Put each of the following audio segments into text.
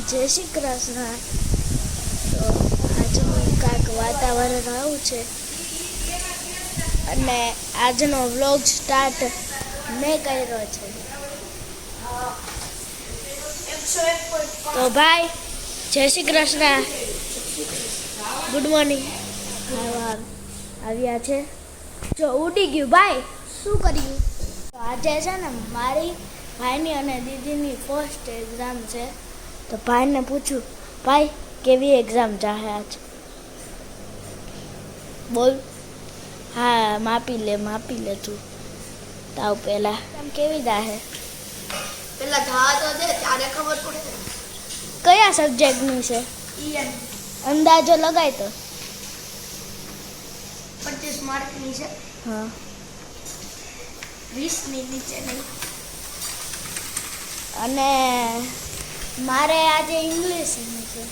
જય શ્રી કૃષ્ણ. તો આજનું કાંઈક વાતાવરણ આવું છે અને આજનો વ્લોગ સ્ટાર્ટ મેં કર્યો છે. તો ભાઈ જય શ્રી કૃષ્ણ, ગુડ મોર્નિંગ. આવ્યા છે જો ઉડી ગયું ભાઈ, શું કર્યું? તો આજે છે ને મારી ભાઈની અને દીદીની ફર્સ્ટ એક્ઝામ છે. તો ભાઈને પૂછું, ભાઈ કેવી એક્ઝામ જાહે આજ? બોલ. હા માપી લે તું તાવ પહેલા. આમ કેવી જાહે? પેલા ધાવા તો દે ત્યારે ખબર પડે. કયા સબ્જેક્ટની છે? ઈએન અંદાજો લગાય તો. 25 માર્કની છે, હા 20 ની નીચે નહીં. અને મારે આજે ઇંગ્લિશની છે.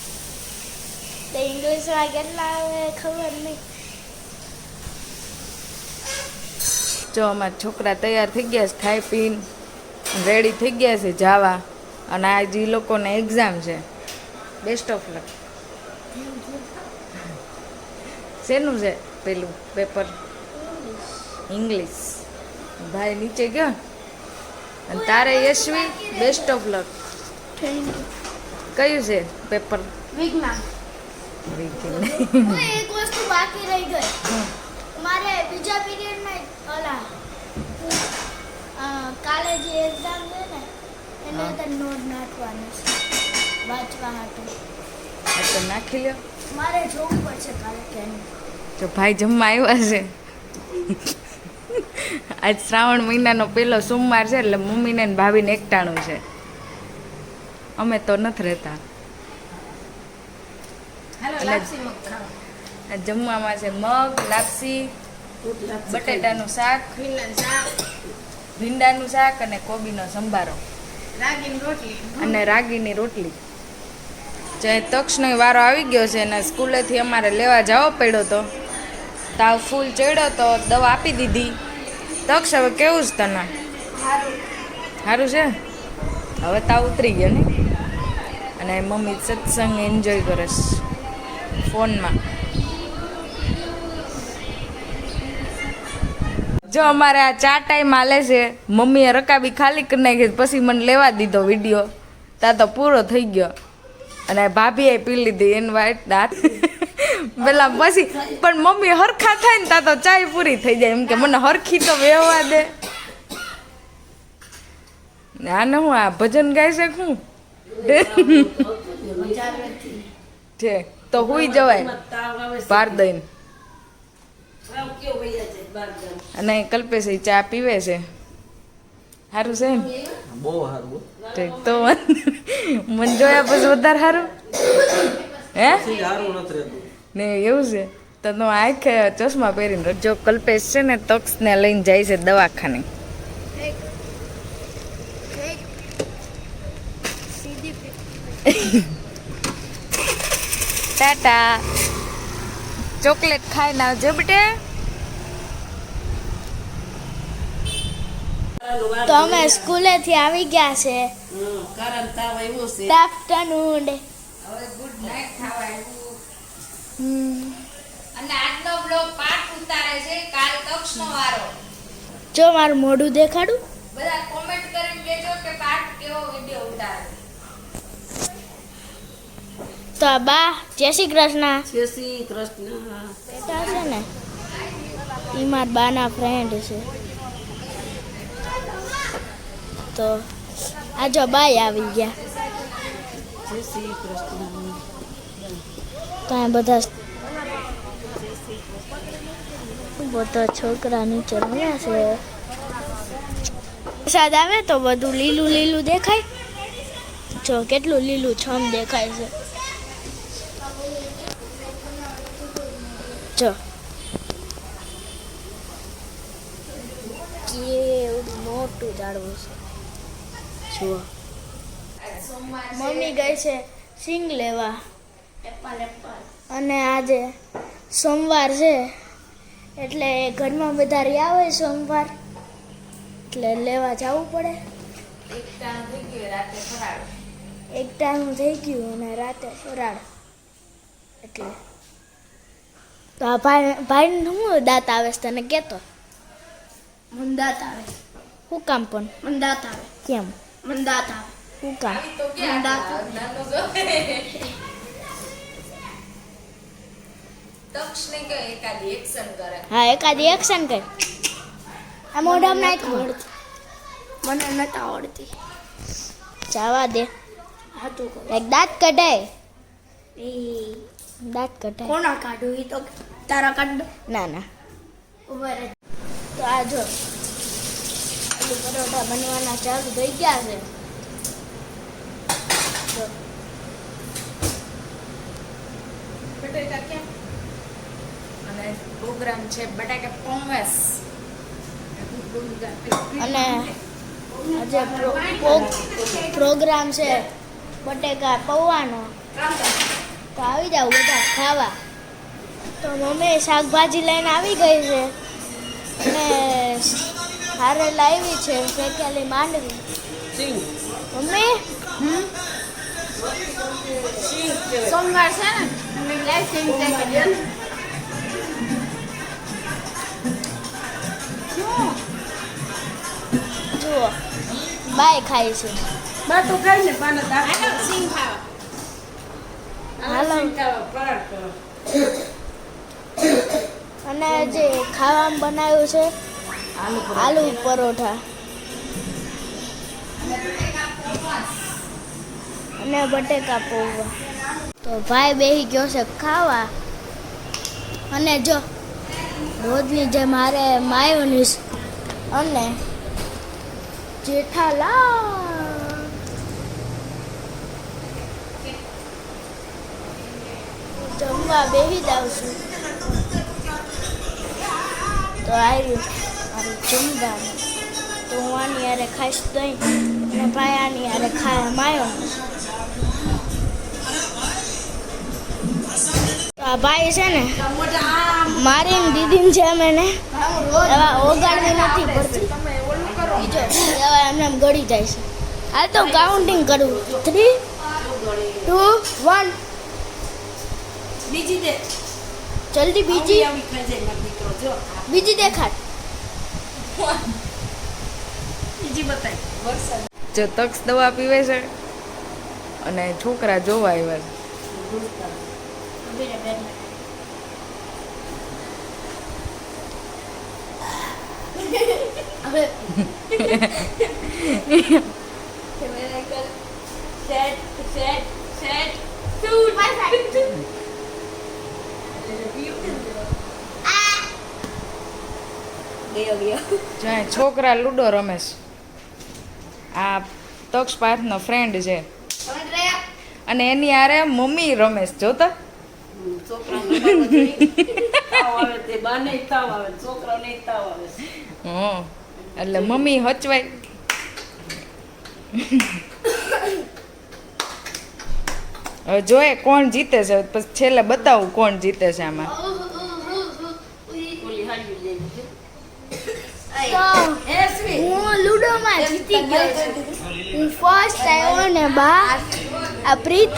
તો ઇંગ્લિશમાં કેટલા આવે ખબર નહીં. જો અમારા છોકરા તૈયાર થઈ ગયા છે, ખાઈ પીને રેડી થઈ ગયા છે જાવા. અને આજ એ લોકોને એક્ઝામ છે. Best of luck. શેનું છે પેલું પેપર? ઇંગ્લિશ. ભાઈ નીચે ગયો. અને તારે યશવી બેસ્ટ ઓફ લક. કયું છે પેપર? વિજ્ઞાન. એક વસ્તુ બાકી રહી ગઈ. મારે બીજા પીરિયડમાં કાલે જે એક્ઝામ છે ને એને તો નોટ નાખવાની છે વાંચવા માટે. તો નાખી લ્યો. મારે જોવું પડશે કાલે કેમ. તો ભાઈ જમવા આવ્યા છે. આજ શ્રાવણ મહિનાનો પહેલો સોમવાર છે એટલે મમ્મીને ને ભાભીને એકટાણું છે. અમે તો નથી રહેતા. જમવામાં છે મગ, લાપસી, બટેટાનું શાક, ભીંડાનું શાક અને કોબીનો સંભારો અને રાગીની રોટલી. જે તક્ષનો વારો આવી ગયો છે અને સ્કૂલેથી અમારે લેવા જવો પડ્યો તો. તાવ ફૂલ ચડ્યો તો દવા આપી દીધી. તક્ષ હવે કેવું છે તને? સારું છે. હવે તાવ ઉતરી ગયો ને. અને મમ્મી સત્સંગ એન્જોય કરે છે ફોનમાં. જો અમારે આ 4 ટાઈમ હાલે છે. મમ્મીએ રકાબી ખાલી કરી નાખી પછી મને લેવા દીધો વિડીયો. ત્યાં તો પૂરો થઈ ગયો. અને ભાભીએ પી લીધી એન વાઈટ દાંત પેલા પછી. પણ મમ્મી હરખા થાય ને ત્યાં તો ચાય પૂરી થઈ જાય. એમ કે મને હરખી તો વેવવા દે. આને હું આ ભજન ગાય છે શું છે? તો હુઈ જવાય બાર દઈને. અને કલ્પેશ ચા પીવે છે. સારું છે ને? બહુ સારું. ઠીક. તો મને જોયા પછી વધારે સારું હે ને? એવું છે તો તું આંખે ચશ્મા પહેરીને રજો. કલ્પેશ છે ને તક્ષને લઈને જાય છે દવાખાને. ટાટા. ચોકલેટ ખાઈને આવજો બેટે. તો અમે સ્કૂલેથી આવી ગયા છે. આફ્ટરનૂન. હવે ગુડ નાઈટ થવા આવ્યું. અને આજનો બ્લોગ પાર્ટ ઉતારે છે કાલ તક્ષનો વારો. જો મારું મોઢું દેખાડું. બધા કોમેન્ટ કરીને કહેજો કે પાર્ટ કેવો વિડિયો ઉતારે. તો બા જય શ્રી કૃષ્ણ. જય શ્રી કૃષ્ણ. બેટા છે ને એ મારા બાના ફ્રેન્ડ છે. તો આ જો બાય આવી ગયા. જય શ્રી કૃષ્ણ. તો આ બધા છોકરા નીચે રમ્યા છે. વરસાદ આવે તો બધું લીલું લીલું દેખાય. જો કેટલું લીલું છમ દેખાય છે. જો કેવું મોટું ઝાડવું છે. જુઓ મમ્મી ગઈ છે સિંગ લેવા. અને આજે સોમવાર છે એટલે ઘરમાં બધા રહ્યા હોય સોમવાર એટલે લેવા જવું પડે. એક ટાણું થઈ ગયું રાતે ફરાળ. એક ટાઈમ થઈ ગયું અને રાતે ફરાળ એટલે તો આ ભાઈને શું દાંત આવે છે તને કહેતો મને દાંત આવે શું કામ પણ મને દાંત આવે કેમ મને દાંત આવે શું કામ મને દાંત આવે તક્ષને કે એકાદી એક્શન કરે હા એકાદી એક્શન કર આ મોઢામાં નાખ્યું મને નથી આવડતી જવા દે હાચું કહું એક દાંત કઢાય એ દાંત કઢાય કોના કાઢું એ તો તારા કાઢ ના ના ઉભા રહે તો આ જો આલુ પરોઠા બનવાના ચાલુ થઈ ગયા છે જો બટાકા કેમ અને પ્રોગ્રામ છે બટાકા પોંગસ અને આજે પ્રોગ્રામ છે બટેકા પૌવાનો તો આવી જાવ બધા ખાવા તો મમ્મી શાકભાજી લઈને આવી ગઈ છે અને હારે લાવી છે શેકેલી માંડવી મમ્મી સોમવાર છે ને અમે લાઈવ સિંગ કરી જુઓ બાય ખાય છે બાટો ખાઈને પાને આનો સિંગ ખાવા હાલો ફરાળ કરો. અને જે ખાવામાં બનાવ્યું છે આલુ પરોઠા અને બટેકા પૌવા તો ભાઈ બેહી ગયો છે ખાવા અને જો રોજની જે મારે માયોનીઝ અને જેઠાલાલ જમવા બેહી જાઉં છું તો આવ્યું મારું જમવાનું તો હું આની યારે ખાઈશ દહીં અને ભાઈ આની યારે ખાય માયો તો આ ભાઈ છે ને મારી ને દીદીને છે અમે ને એવા ઓગાડવી નથી પડતી બીજો એવા એમને એમ ગળી જાય છે હાલ તો કાઉન્ટિંગ કરું 3 2 1 બીજી દે જલ્દી બીજી આવી ખાઈ જાય મારો દીકરો જો બીજી દેખાડ બીજી બતાય જો તક્ષ દવા પીવે છે અને છોકરા જોવા આવ્યા ગયો ગયો છે જો છોકરા લૂડો રમે છે આ તક્ષ પાર્થનો ફ્રેન્ડ છે અને એની હારે મમ્મી રમેશ જોતા છોકરાને તાવ આવે તે બાને તાવ આવે છોકરાને તાવ આવે હં એટલે મમ્મી હચવાય હવે જોઈએ કોણ જીતે છે પછી છેલ્લે બતાવું કોણ જીતે છે આમાં ઓલી હાડી લઈ લીધી તો હું લૂડોમાં જીતી ગયો છું હું ફર્સ્ટ આવ્યો ને બા આ પ્રીત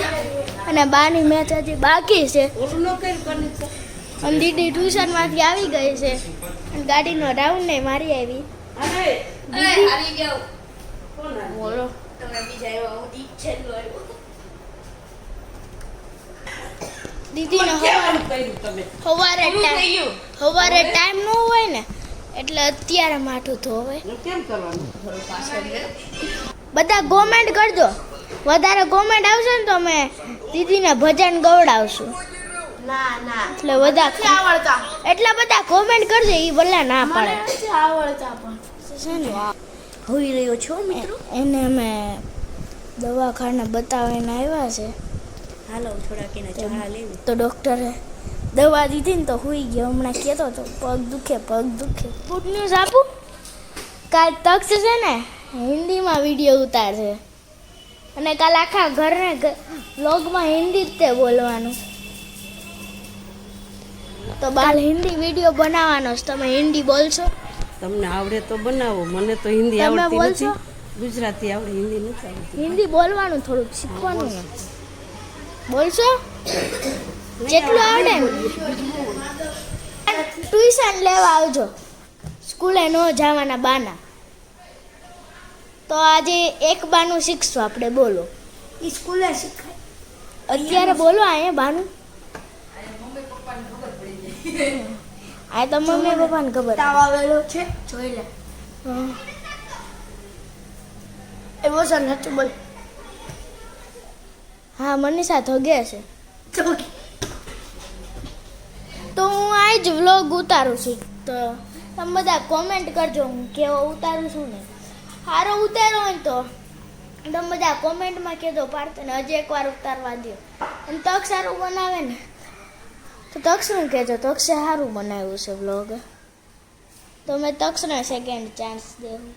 અને બાની મેચ હજી બાકી છે ઓલું ન કર્યું કનેક્શન અને દીદી ટ્યુશનમાંથી આવી ગઈ છે અને ગાડીનો રાઉન્ડ ને મારી આવી અરે હારી ગયો કોણ આ? બોલો તમે બીજા આવ્યા હું ઈ છેલ્લો આવ્યો દીદીને કેમ કર્યું તમે સવારે ટાઈમ ન હોય ને એટલે અત્યારે માથું ધોવે કેમ કરવાનું બધા કોમેન્ટ કરજો વધારે કોમેન્ટ આવશે ને તો અમે દીદીને ભજન ગવડાવશું ના ના એટલે બધા આવડતા એટલા બધા કોમેન્ટ કરજો એ ભલે ના પાડે નથી આવડતા પણ છે ને હોઈ રહ્યો છો મિત્રો એને અમે દવાખાને બતાવીને આવ્યા છે હાલો થોડાક એને ચા લેવી તો ડૉક્ટરે દવા દીધી ને તો હોઈ ગયો હમણાં કહેતો તો પગ દુખે ગુડ ન્યૂઝ આપું કાલ તક્ષ છે ને હિન્દીમાં વિડીયો ઉતારશે અને કાલ આખા ઘરને વ્લોગમાં હિન્દી જ તે બોલવાનું તો બાલ હિન્દી વિડીયો બનાવવાનો છે તમે હિન્દી બોલશો તમને આવડે તો બનાવો મને તો હિન્દી તમે આવડતી બોલશો નથી ગુજરાતી આવડે હિન્દી નથી આવડતી હિન્દી બોલવાનું થોડુંક શીખવાનું ને. બોલશો જેટલું આવડે ને. ટ્યુશન લેવા આવજો, સ્કૂલે ન જવાના બાના. તો આજે એક બાનું શીખશું આપણે. બોલો ઈ સ્કૂલે શીખાય. અત્યારે બોલો અહીંયા બાનું. આ તો મમ્મી પપ્પાને ખબર. તાવ આવેલો છે જોઈ લે. હમ. એ વસન હતું બોલ. હા મનીષા થોગે છે. તો હું આ જ વ્લોગ ઉતારું છું. તો તમે બધા કોમેન્ટ કરજો હું કેવો ઉતારું છું ને. સારો ઉતારો હોય તો તમે બધા કોમેન્ટમાં કહેજો પાર્થને હજી એકવાર ઉતારવા દો. અને તક સારું બનાવે ને તો તક્ષને કહેજો તક્ષે સારું બનાવ્યું છે વ્લોગ. તો મેં તક્ષને સેકન્ડ ચાન્સ દેવું.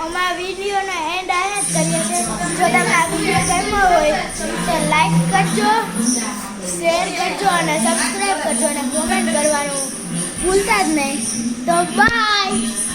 અમારા વિડીયોના એન્ડ આયા જ કરીએ છીએ. જો તમને આ વિડીયો ગમ્યો હોય તો લાઈક કરજો, શેર કરજો અને સબસ્ક્રાઈબ કરજો અને કોમેન્ટ કરવાનું ભૂલતા જ નહીં. તો બાય.